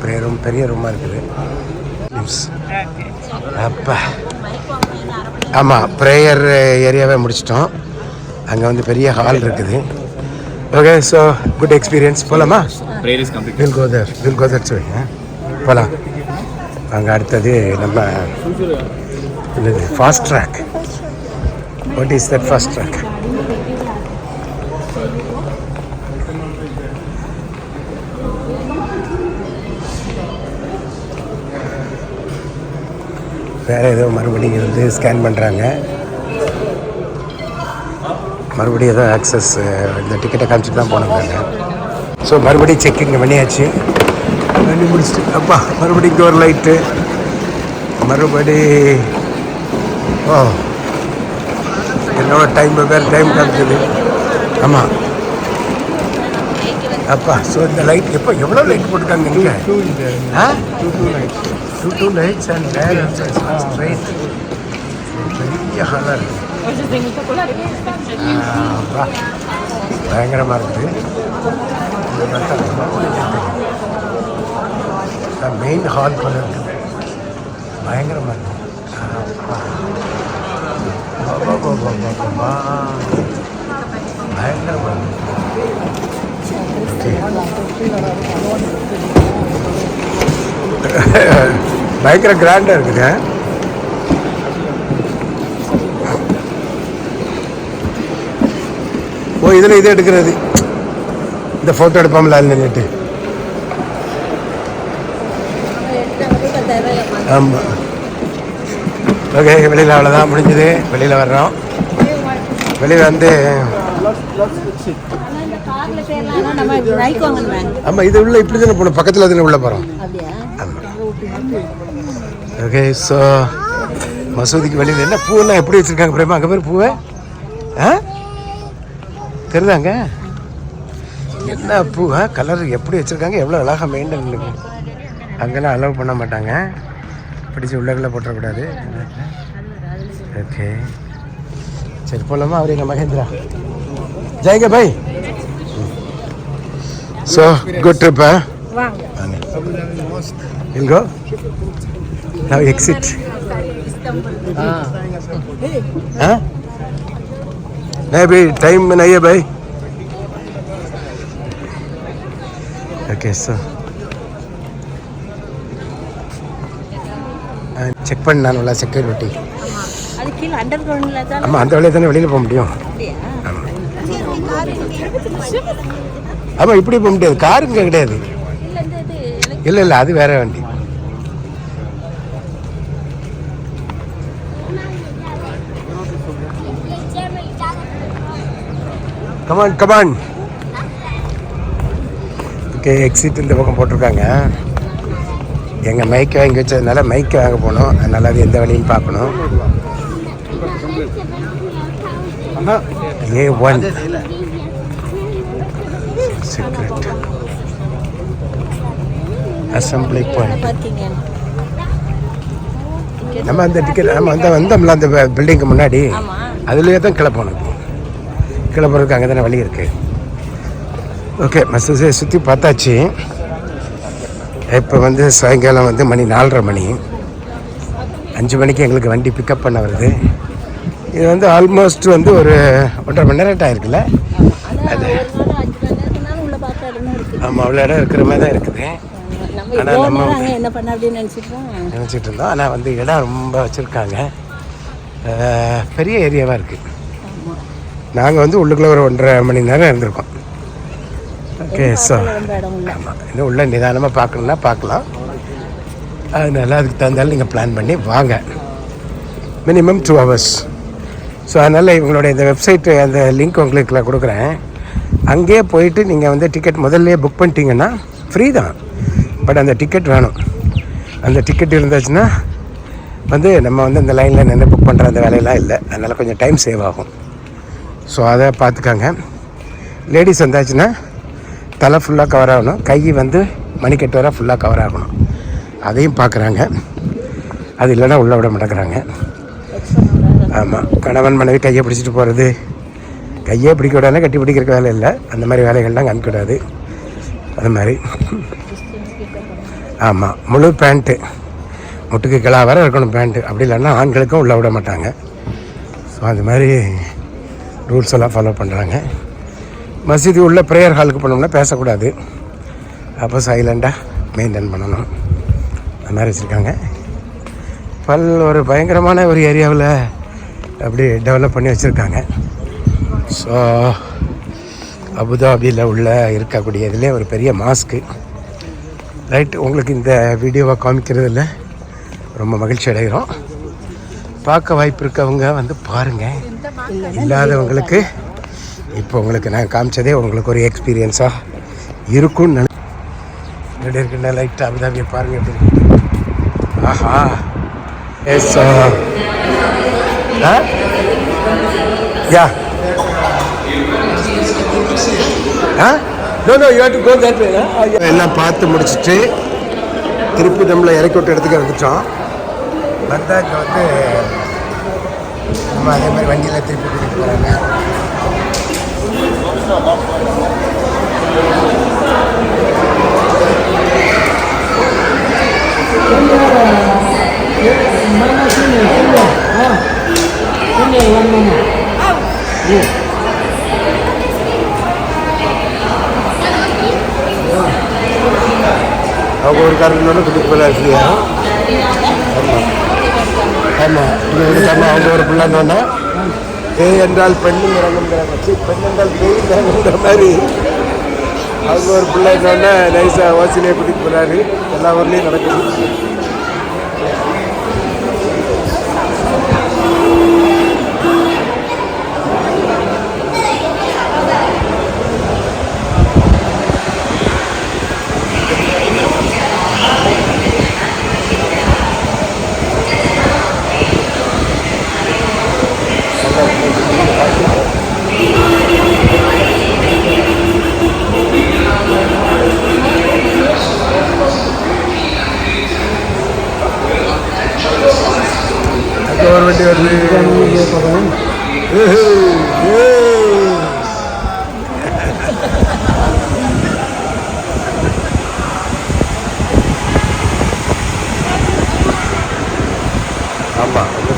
ப்ரேயர் ரூம் பெரிய ரூமாக இருக்குது. அப்பா ஆமாம், ப்ரேயர் ஏரியாவே முடிச்சிட்டோம். அங்கே வந்து பெரிய ஹால் இருக்குது. Okay, so good experience. போகலாமா? வில் கோ தர் சொல்லி போகலாம். அங்கே அடுத்தது நம்ம fast track. What is that fast track? வேறு ஏதோ மறுபடியும் வந்து ஸ்கேன் பண்ணுறாங்க. மறுபடியும் ஏதோ ஆக்சஸ் இந்த டிக்கெட்டை காமிச்சிட்டு தான் போனாங்க. ஸோ மறுபடியும் செக்கிங் பண்ணியாச்சு. பண்ணி முடிச்சுட்டு அப்பா மறுபடியும் இங்கே ஒரு லைட்டு மறுபடி என்னோட டைம் வேறு டைம் காமிக்குது. ஆமாம் அப்பா. ஸோ இந்த லைட் எப்போ எவ்வளோ லைட் போட்டுருக்காங்க நீங்கள்? Two lights and there also straight. பெரிய ஹாலாக இருக்குது. பயங்கரமாக இருக்குது. மெயின் ஹால் போல இருக்குது. பயங்கரமாக இருக்குது. பயங்கரமாக பயங்கர கிராண்டாக இருக்குது. ஓ, இதில் இது எடுக்கிறது, இந்த ஃபோட்டோ எடுப்போம்ல அதில் நின்றுட்டு. ஆமாம். ஓகே, வெளியில் அவ்வளோதான் முடிஞ்சுது. வெளியில் வர்றோம். வெளியில் வந்து ஆமாம், இது உள்ள இப்படி தானே போகணும், பக்கத்தில் தானே உள்ளே போகிறோம். ஆமாம். ஓகே, ஸோ மசூதிக்கு வெளியில் என்ன பூவெல்லாம் எப்படி வச்சுருக்காங்க பிரேமா? அங்கே பேர் பூவை தெரியுதாங்க? என்ன பூ கலர் எப்படி வச்சுருக்காங்க, எவ்வளோ அழகாக மெயின்டைன் இருக்கு. அங்கெல்லாம் அலோவ் பண்ண மாட்டாங்க, பிடிச்சி உள்ளக்குள்ளே போட்டுறக்கூடாது. ஓகே சரி போகலாமா? அவரீங்க மகேந்திரா ஜெயங்க பாய். So good trip. எங்கோ now exit. नहीं भाई टाइम में नहीं है भाई. ओके सो செக் பண்ண நான் உள்ள செக்யூரிட்டி. அது கீழே அண்டர் கிரவுண்டில் தான். ஆமாம் அந்த வழியாக தானே வெளியில் போக முடியும். ஆமாம் இப்படி போக முடியாது, காருங்க கிடையாது. இல்லை இல்லை அது வேற வண்டி. Come on come on. ஓகே எக்ஸிட் இந்த பக்கம் போட்டிருக்காங்க. எங்கள் மைக்கை வாங்கி வச்சதுனால மைக்கை வாங்க போகணும், அதனால் அது எந்த வழின்னு பார்க்கணும். A1 secret assembly point. நம்ம அந்த டிக்கெட் நம்ம வந்தோம்ல அந்த பில்டிங்க்கு முன்னாடி, அதுலேயே தான் கிளப்பணும். கிளப்புறதுக்கு அங்கே தானே வழி இருக்குது. ஓகே மஸ்து சுற்றி பார்த்தாச்சு. இப்போ சாயங்காலம் மணி 4:30 மணி. 5 மணிக்கு எங்களுக்கு வண்டி பிக்கப் பண்ண வருது. இது ஆல்மோஸ்ட் ஒரு 1.5 மணி நேரம் ஆயிருக்குல்ல. அது ஆமாம் அவ்வளோ இடம் இருக்கிற மாதிரி தான் இருக்குது. ஆனால் நம்ம என்ன பண்ண அப்படின்னு நினச்சிட்டு இருந்தோம். ஆனால் இடம் ரொம்ப வச்சுருக்காங்க, பெரிய ஏரியாவாக இருக்குது. நாங்கள் உள்ளுக்குள்ளே ஒரு 1.5 மணி நேரம் இருந்திருக்கோம். ஓகே ஸோ ஆமாம் இன்னும் உள்ள நிதானமாக பார்க்கணுன்னா பார்க்கலாம். அதனால அதுக்கு தகுந்தாலும் நீங்கள் பிளான் பண்ணி வாங்க. Minimum 2 hours. ஸோ அதனால் இவங்களுடைய இந்த வெப்சைட்டு அந்த லிங்க் உங்களுக்கு நான் கொடுக்குறேன். அங்கேயே போயிட்டு நீங்கள் டிக்கெட் முதல்லையே புக் பண்ணிட்டீங்கன்னா ஃப்ரீ தான். பட் அந்த டிக்கெட் வேணும். அந்த டிக்கெட் இருந்துச்சுன்னா நம்ம இந்த லைனில் நின்று புக் பண்ணுற அந்த வேலையெல்லாம் இல்லை. அதனால் கொஞ்சம் டைம் சேவ் ஆகும். ஸோ அதை பார்த்துக்காங்க. லேடிஸ் வந்தாச்சுன்னா தலை ஃபுல்லாக கவர் ஆகணும், கை மணிக்கட்டு வர ஃபுல்லாக கவர் ஆகணும். அதையும் பார்க்குறாங்க. அது இல்லைன்னா உள்ளே விட மாட்டேங்கிறாங்க. ஆமாம் கணவன் மனைவி கையை பிடிச்சிட்டு போகிறது, கையே பிடிக்க விடாது, கட்டி பிடிக்கிற வேலை இல்லை. அந்த மாதிரி வேலைகள்லாம் காமிக்கூடாது. அது மாதிரி ஆமாம் முழு பேண்ட்டு முட்டுக்கு கிளா வர இருக்கணும் பேண்ட்டு. அப்படி இல்லைன்னா ஆண்களுக்கும் உள்ளே விட மாட்டாங்க. ஸோ அது மாதிரி ரூல்ஸ் எல்லாம் ஃபாலோ பண்ணுறாங்க. மசூதி உள்ள ப்ரேயர் ஹாலுக்கு போனோம்னா பேசக்கூடாது. அப்போ சைலண்டாக மெயின்டைன் பண்ணணும். அது மாதிரி வச்சுருக்காங்க. ஒரு பயங்கரமான ஒரு ஏரியாவில் அப்படி டெவலப் பண்ணி வச்சுருக்காங்க. ஸோ அபுதாபியில் உள்ள இருக்கக்கூடிய இதிலே ஒரு பெரிய மாஸ்க்கு. ரைட் உங்களுக்கு இந்த வீடியோவை காமிக்கிறதுல ரொம்ப மகிழ்ச்சி அடைகிறோம். பார்க்க வாய்ப்பு இருக்கவங்க பாருங்கள். இல்லாதவங்களுக்கு இப்போ உங்களுக்கு நான் காமிச்சதே உங்களுக்கு ஒரு எக்ஸ்பீரியன்ஸாக இருக்கும்னு எப்படி இருக்குன்னா லைட்டாக அபுதாபியை பாருங்கள் எப்படி இருக்கு. ஆஹா எஸ் யா எல்லாம் பார்த்து முடிச்சுட்டு திருப்பி நம்மளை இறக்கி விட்டு இடத்துக்கு வந்துட்டோம். வந்தால் இங்கே நம்ம அதே மாதிரி வண்டியில் திருப்பி கூட்டிகிட்டு போகிறாங்க. அவங்க ஒரு காரணம் கூட்டிகிட்டு போகல இல்லையா? ஆமாம் ஆமாம் இங்கே அவங்க ஒரு பிள்ளைன்னா பேய் என்றால் பெண்ணும் இறங்குங்கிறாங்க. பெண் என்றால் பேய் இறங்குங்கிற மாதிரி அவங்க ஒரு பிள்ளை என்னன்னா நைஸாக வாசிலேயே கூட்டிகிட்டு போகிறாரு. எல்லா ஊர்லேயும் நடக்குது.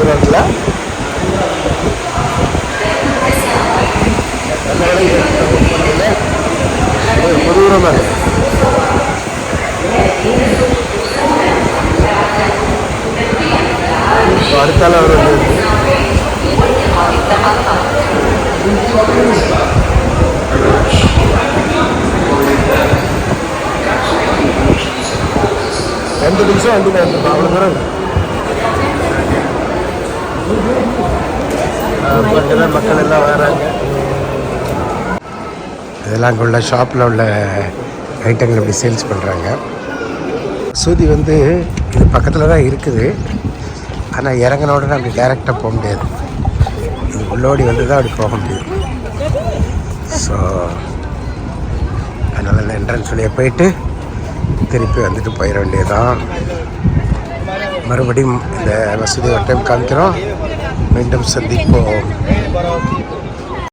கொடுக்குறாங்களா? கொடூரமாக இருக்கு. அடுத்தால ஒரு ரெண்டு நிமிஷம் வண்டியில் இருந்திருப்போம். அவ்வளோ தூரம் இங்கெல்லாம் மக்கள் எல்லாம் வராங்க. இதெல்லாம் அங்கே உள்ள ஷாப்பில் உள்ள ஐட்டங்கள் இப்படி சேல்ஸ் பண்ணுறாங்க. மசூதி வந்து இது பக்கத்தில் தான் இருக்குது. ஆனால் இறங்கின உடனே அப்படி டைரெக்டாக போக முடியாது. இது உள்ளோடி வந்து தான் அப்படி போக முடியும். ஸோ அதனால் அந்த என்ட்ரன்ஸ் வழியாக போயிட்டு திருப்பி வந்துட்டு போயிட வேண்டியதுதான். மறுபடியும் இந்த மசூதி ஒரு டைம் காமிக்கிறோம். மீண்டும் சந்திப்போம்.